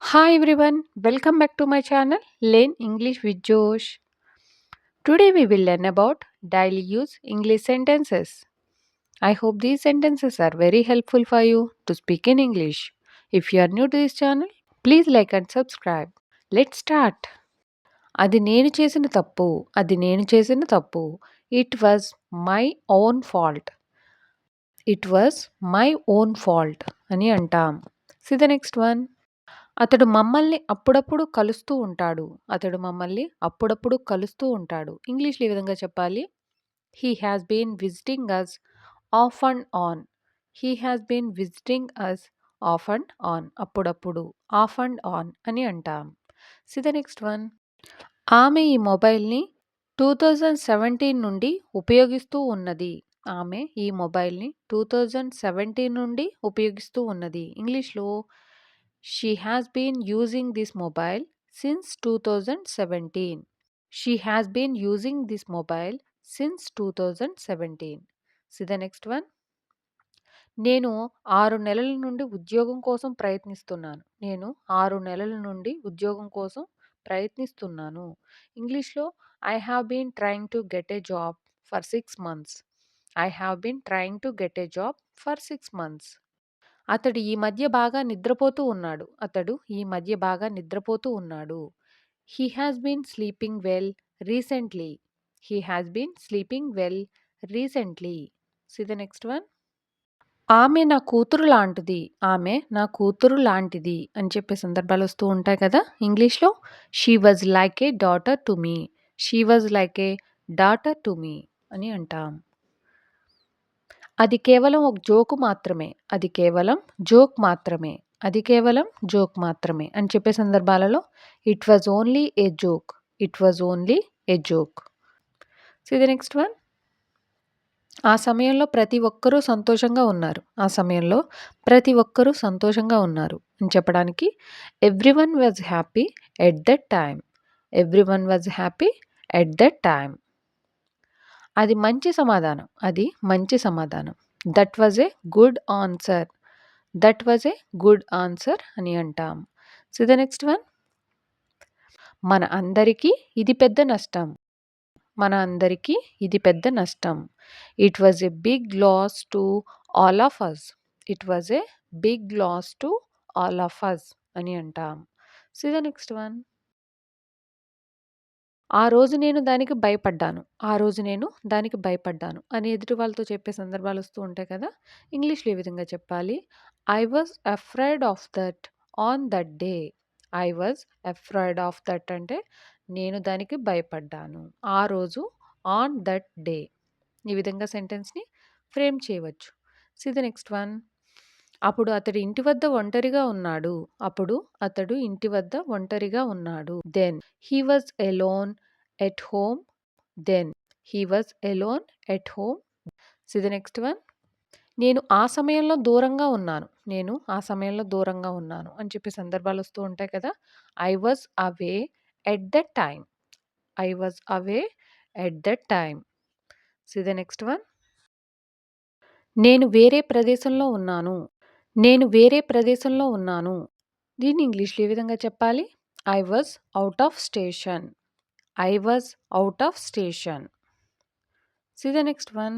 Hi everyone, welcome back to my channel Learn English with Josh. Today we will learn about daily use English sentences. I hope these sentences are very helpful for you to speak in English. If you are new to this channel, please like and subscribe. Let's start. అది నేను చేసిన తప్పు. అది నేను చేసిన తప్పు. It was my own fault. It was my own fault అని అంటాం. See the next one. అతడు మమ్మల్ని అప్పుడప్పుడు కలుస్తూ ఉంటాడు. అతడు మమ్మల్ని అప్పుడప్పుడు కలుస్తూ ఉంటాడు. ఇంగ్లీష్‌లో ఈ విధంగా చెప్పాలి. He has been visiting us off and on. He has been visiting us off and on. అప్పుడప్పుడు ఆఫ్ అండ్ ఆన్ అని అంటాం. See the next one. ఆమె ఈ మొబైల్‌ని 2017 నుండి ఉపయోగిస్తూ ఉన్నది. ఆమె ఈ మొబైల్‌ని 2017 నుండి ఉపయోగిస్తూ ఉన్నది. ఇంగ్లీష్‌లో she has been using this mobile since 2017. She has been using this mobile since 2017. See the next one. నేను 6 నెలల నుండి ఉద్యోగం కోసం ప్రయత్నిస్తున్నాను. నేను 6 నెలల నుండి ఉద్యోగం కోసం ప్రయత్నిస్తున్నాను. ఇంగ్లీష్‌లో I have been trying to get a job for 6 months. I have been trying to get a job for 6 months. అతడు ఈ మధ్య బాగా నిద్రపోతూ ఉన్నాడు. అతడు ఈ మధ్య బాగా నిద్రపోతూ ఉన్నాడు. He has been sleeping well recently. He has been sleeping well recently. See the next one. ఆమె నా కూతురు లాంటిది. ఆమె నా కూతురు లాంటిది అని చెప్పే సందర్భాలు వస్తూ ఉంటాయి కదా! ఇంగ్లీష్‌లో she was like a daughter to me. She was like a daughter to me అని అంటాం. అది కేవలం ఒక జోక్ మాత్రమే. అది కేవలం జోక్ మాత్రమే. అది కేవలం జోక్ మాత్రమే అని చెప్పే సందర్భాలలో it was only a joke. It was only a joke. See the next one. ఆ సమయంలో ప్రతి ఒక్కరూ సంతోషంగా ఉన్నారు. ఆ సమయంలో ప్రతి ఒక్కరూ సంతోషంగా ఉన్నారు అని చెప్పడానికి everyone was happy at that time. Everyone was happy at that time. అది మంచి సమాధానం. అది మంచి సమాధానం. That was a good answer. That was a good answer అని అంటాం. So the next one. మన అందరికీ ఇది పెద్ద నష్టం. మన అందరికీ ఇది పెద్ద నష్టం. It was a big loss to all of us. It was a big loss to all of us అని అంటాం. See the next one. ఆ రోజు నేను దానికి భయపడ్డాను. ఆ రోజు నేను దానికి భయపడ్డాను అని ఎదుటి వాళ్ళతో చెప్పే సందర్భాలు వస్తూ ఉంటాయి కదా! ఇంగ్లీష్‌లో ఈ విధంగా చెప్పాలి. I was afraid of that on that day. I was afraid of that అంటే నేను దానికి భయపడ్డాను. ఆ రోజు ఆన్ దట్ డే. ఈ విధంగా సెంటెన్స్‌ని ఫ్రేమ్ చేయవచ్చు. See the next one. అప్పుడు అతడు ఇంటి వద్ద ఒంటరిగా ఉన్నాడు. అప్పుడు అతడు ఇంటి వద్ద ఒంటరిగా ఉన్నాడు. Then he was alone at home. Then he was alone at home. See the next one. నేను ఆ సమయంలో దూరంగా ఉన్నాను. నేను ఆ సమయంలో దూరంగా ఉన్నాను అని చెప్పే సందర్భాలు వస్తూ ఉంటాయి కదా! I was away at that time. I was away at that time. See the next one. నేను వేరే ప్రదేశంలో ఉన్నాను. నేను వేరే ప్రదేశంలో ఉన్నాను. దీన్ని ఇంగ్లీష్‌లో ఏ విధంగా చెప్పాలి? I was out of station. I was out of station. See the next one.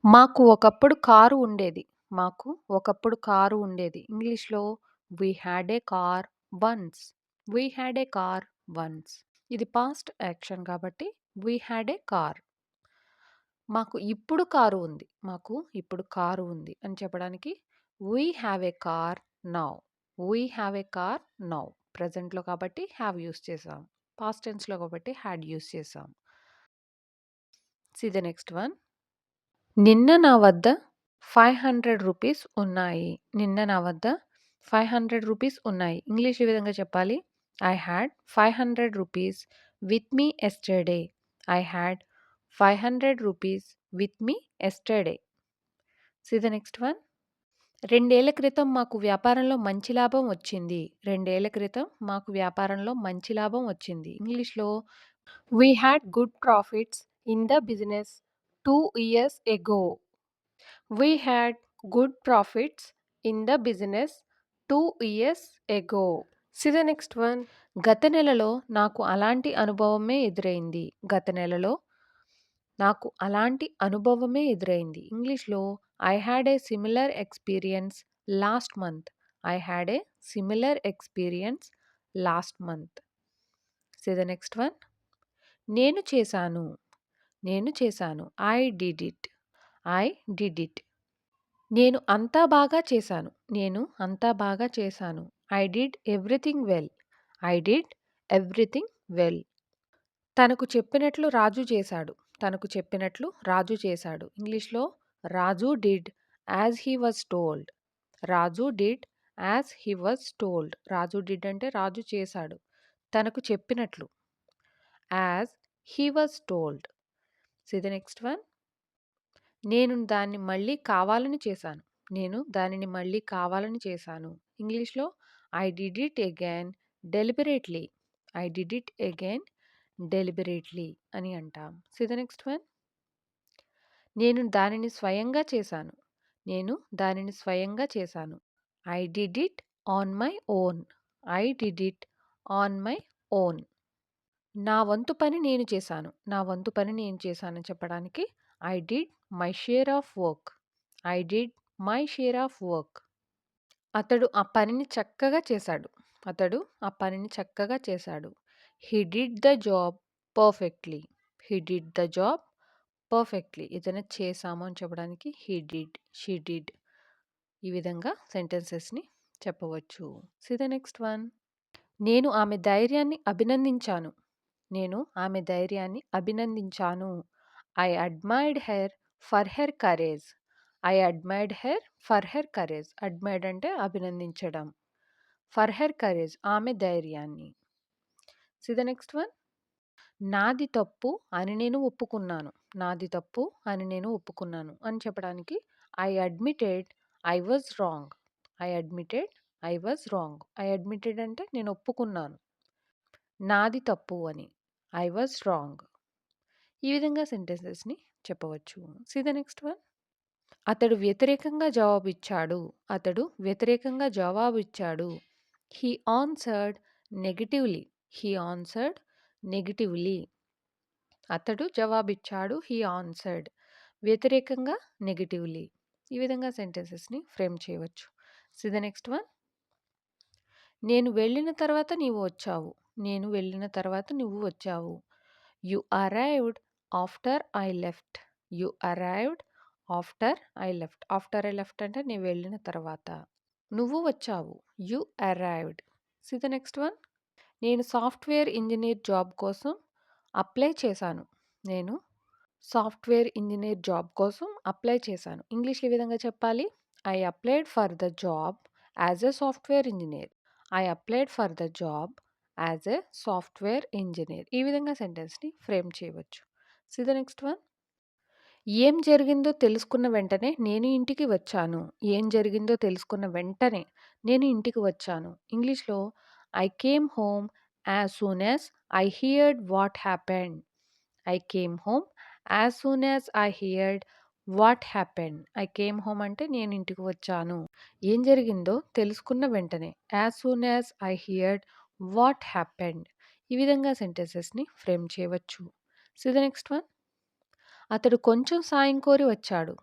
మాకు ఒకప్పుడు కారు ఉండేది. మాకు ఒకప్పుడు కారు ఉండేది. ఇంగ్లీష్‌లో we had a car once. We had a car once. ఇది పాస్ట్ యాక్షన్ కాబట్టి వి హాడ్ ఏ కార్. మాకు ఇప్పుడు కారు ఉంది. మాకు ఇప్పుడు కారు ఉంది అని చెప్పడానికి we have a car now. We have a car now. ప్రెజెంట్‌లో కాబట్టి హ్యావ్ యూజ్ చేసాం. పాస్ట్ టెన్స్‌లో కాబట్టి హ్యాడ్ యూజ్ చేసాం. See the next one. నిన్న నా వద్ద రూ. 500 ఉన్నాయి. నిన్న నా వద్ద రూ. 500 ఉన్నాయి. ఇంగ్లీష్ ఈ విధంగా చెప్పాలి. ఐ హ్యాడ్ రూ. 500 with me yesterday. I had రూ. 500 with me yesterday. See the next one. 2 ఏళ్ల క్రితం మాకు వ్యాపారంలో మంచి లాభం వచ్చింది. 2 ఏళ్ల క్రితం మాకు వ్యాపారంలో మంచి లాభం వచ్చింది. ఇంగ్లీష్‌లో we had good profits in the business 2 years ago. We had good profits in the business 2 years ago. See the next one. గత నెలలో నాకు అలాంటి అనుభవమే ఎదురైంది. గత నెలలో నాకు అలాంటి అనుభవమే ఎదురైంది. ఇంగ్లీష్‌లో I had a similar experience last month. I had a similar experience last month. See the next one. నేను చేశాను. నేను చేశాను. I did it. I did it. నేను అంతా బాగా చేశాను. నేను అంతా బాగా చేశాను. I did everything well. I did everything well. తనకు చెప్పినట్లు రాజు చేశాడు. తనకు చెప్పినట్లు రాజు చేశాడు. ఇంగ్లీష్‌లో Raju did as he was told. Raju did as he was told. Raju did అంటే రాజు చేశాడు. తనకు చెప్పినట్లు as he was told. See the next one. నేను దాన్ని మళ్ళీ కావాలని చేశాను. నేను దానిని మళ్ళీ కావాలని చేశాను. ఇంగ్లీష్‌లో I did it again deliberately. I did it again deliberately అని అంటాం. See the next one. నేను దానిని స్వయంగా చేశాను. నేను దానిని స్వయంగా చేశాను. I did it on my own. I did it on my own. నా వంతు పని నేను చేశాను. నా వంతు పని నేను చేశానని చెప్పడానికి I did my share of work. I did my share of work. అతడు ఆ పనిని చక్కగా చేశాడు. అతడు ఆ పనిని చక్కగా చేశాడు. He did the job perfectly. He did the job perfectly. ఏదైనా చేశాము అని చెప్పడానికి he did, she did he విధంగా సెంటెన్సెస్‌ని చెప్పవచ్చు. See the next one. నేను ఆమె ధైర్యాన్ని అభినందించాను. నేను ఆమె ధైర్యాన్ని అభినందించాను. I admired her for her courage. I admired her for her courage. Admired అంటే అభినందించడం. ఫర్ హెర్ కరేజ్ ఆమె ధైర్యాన్ని. See the next one. నాది తప్పు అని నేను ఒప్పుకున్నాను. నాది తప్పు అని నేను ఒప్పుకున్నాను అని చెప్పడానికి I admitted I was wrong. I admitted I was wrong. I admitted అంటే నేను ఒప్పుకున్నాను. నాది తప్పు అని. I was wrong. ఈ విధంగా సెంటెన్సెస్‌ని చెప్పవచ్చు. See the next one. అతడు వ్యతిరేకంగా జవాబిచ్చాడు. అతడు వ్యతిరేకంగా జవాబిచ్చాడు. He answered negatively. He answered negatively. అతడు జవాబిచ్చాడు. He answered. వ్యతిరేకంగా నెగెటివ్‌లీ. ఈ విధంగా సెంటెన్సెస్‌ని ఫ్రేమ్ చేయవచ్చు. See the next one. నేను వెళ్ళిన తర్వాత నీవు వచ్చావు. నేను వెళ్ళిన తర్వాత నువ్వు వచ్చావు. You arrived after I left. You arrived after I left. After I left అంటే నేను వెళ్ళిన తర్వాత. నువ్వు వచ్చావు. You arrived. See the next one. నేను సాఫ్ట్‌వేర్ ఇంజినీర్ జాబ్ కోసం అప్లై చేశాను. నేను సాఫ్ట్‌వేర్ ఇంజినీర్ జాబ్ కోసం అప్లై చేశాను. ఇంగ్లీష్‌లో ఈ విధంగా చెప్పాలి. I applied for the job as a software engineer. I applied for the job as a software engineer. ఈ విధంగా సెంటెన్స్‌ని ఫ్రేమ్ చేయవచ్చు. See the next one. ఏం జరిగిందో తెలుసుకున్న వెంటనే నేను ఇంటికి వచ్చాను. ఏం జరిగిందో తెలుసుకున్న వెంటనే నేను ఇంటికి వచ్చాను. ఇంగ్లీష్‌లో I came home as soon as I heard what happened. I came home as soon as I heard what happened. I came home అంటే నేను ఇంటికి వచ్చాను. ఏం జరిగిందో తెలుసుకున్న వెంటనే as soon as I heard what happened. ఈ విధంగా సెంటెన్సెస్‌ని ఫ్రేమ్ చేయవచ్చు. See the next one. అతడు కొంచెం సాయం కోరి వచ్చాడు.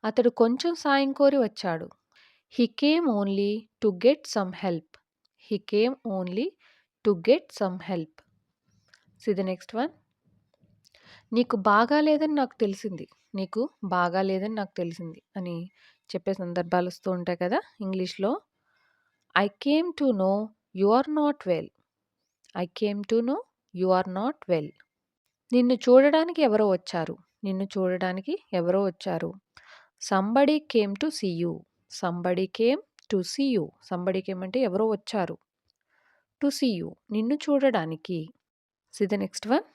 అతడు కొంచెం సాయం కోరి వచ్చాడు. He came only to get some help. He came only to get some help. See the next one. నీకు బాగాలేదని నాకు తెలిసింది. నీకు బాగాలేదని నాకు తెలిసింది అని చెప్పే సందర్భాలు వస్తూ ఉంటాయి కదా! ఇంగ్లీష్‌లో I came to know you are not well. I came to know you are not well. నిన్ను చూడడానికి ఎవరో వచ్చారు. నిన్ను చూడడానికి ఎవరో వచ్చారు. Somebody came to see you. Somebody came to see you. Somebody came అంటే ఎవరో వచ్చారు. టు సీ యూ నిన్ను చూడడానికి. See the next one.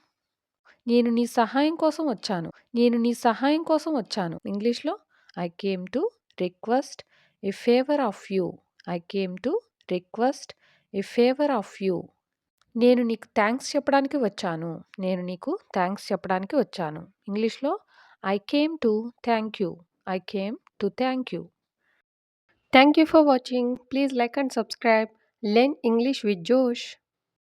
నేను నీ సహాయం కోసం వచ్చాను. నేను నీ సహాయం కోసం వచ్చాను. ఇంగ్లీష్‌లో I came to request a favour of you. I came to request a favour of you. నేను నీకు థాంక్స్ చెప్పడానికి వచ్చాను. నేను నీకు థాంక్స్ చెప్పడానికి వచ్చాను. ఇంగ్లీష్‌లో I came to thank you. I came to thank you. Thank you for watching. Please like and subscribe. Learn English with Josh.